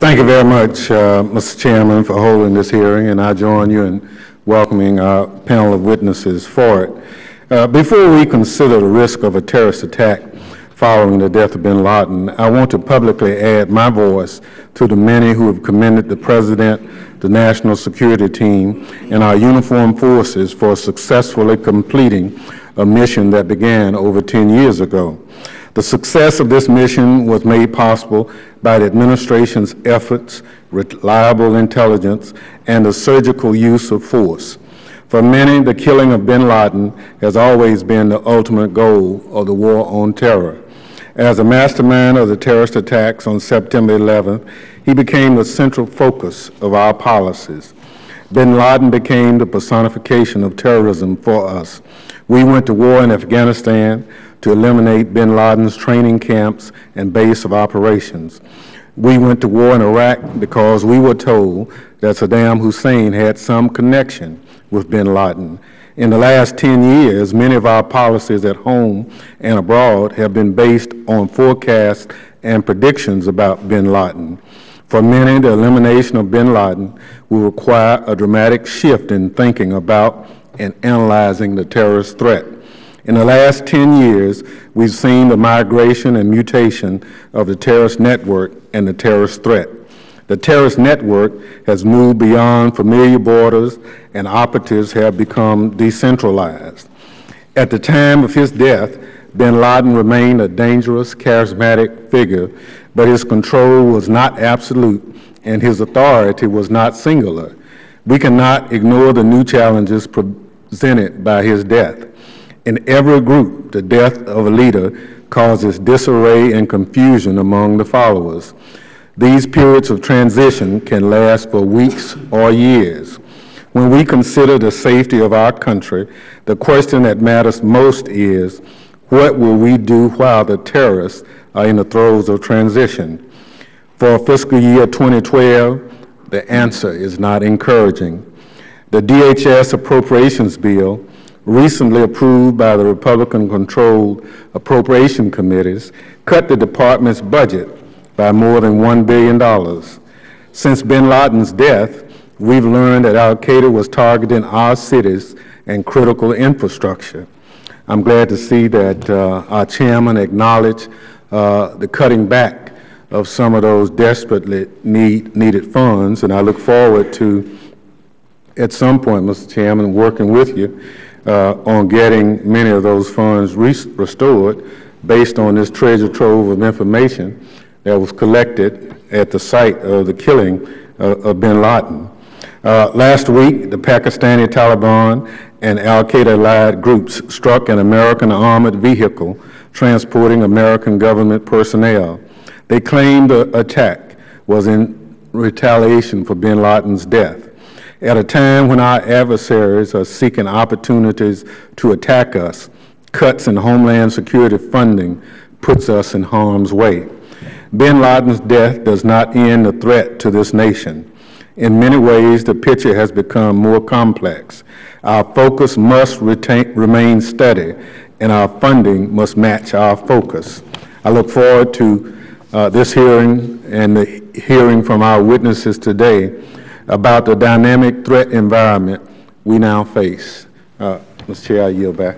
Thank you very much, Mr. Chairman, for holding this hearing, and I join you in welcoming our panel of witnesses for it. Before we consider the risk of a terrorist attack following the death of Bin Laden, I want to publicly add my voice to the many who have commended the President, the National Security Team, and our uniformed forces for successfully completing a mission that began over 10 years ago. The success of this mission was made possible by the administration's efforts, reliable intelligence, and the surgical use of force. For many, the killing of Bin Laden has always been the ultimate goal of the war on terror. As a mastermind of the terrorist attacks on September 11th, he became the central focus of our policies. Bin Laden became the personification of terrorism for us. We went to war in Afghanistan to eliminate Bin Laden's training camps and base of operations. We went to war in Iraq because we were told that Saddam Hussein had some connection with Bin Laden. In the last 10 years, many of our policies at home and abroad have been based on forecasts and predictions about Bin Laden. For many, the elimination of Bin Laden will require a dramatic shift in thinking about and analyzing the terrorist threat. In the last 10 years, we've seen the migration and mutation of the terrorist network and the terrorist threat. The terrorist network has moved beyond familiar borders, and operatives have become decentralized. At the time of his death, Bin Laden remained a dangerous, charismatic figure, but his control was not absolute, and his authority was not singular. We cannot ignore the new challenges presented by his death. In every group, the death of a leader causes disarray and confusion among the followers. These periods of transition can last for weeks or years. When we consider the safety of our country, the question that matters most is, what will we do while the terrorists are in the throes of transition? For fiscal year 2012, the answer is not encouraging. The DHS appropriations bill, recently approved by the Republican-controlled appropriation committees, cut the department's budget by more than $1 billion. Since Bin Laden's death, we've learned that al-Qaeda was targeting our cities and critical infrastructure. I'm glad to see that our chairman acknowledged the cutting back of some of those desperately needed funds, and I look forward to, at some point, Mr. Chairman, working with you on getting many of those funds restored based on this treasure trove of information that was collected at the site of the killing of Bin Laden. Last week, the Pakistani Taliban and al-Qaeda-allied groups struck an American armored vehicle transporting American government personnel. They claimed the attack was in retaliation for Bin Laden's death. At a time when our adversaries are seeking opportunities to attack us, cuts in Homeland Security funding puts us in harm's way. Bin Laden's death does not end the threat to this nation. In many ways, the picture has become more complex. Our focus must remain steady, and our funding must match our focus. I look forward to this hearing and the hearing from our witnesses today about the dynamic threat environment we now face. Mr. Chair, I yield back.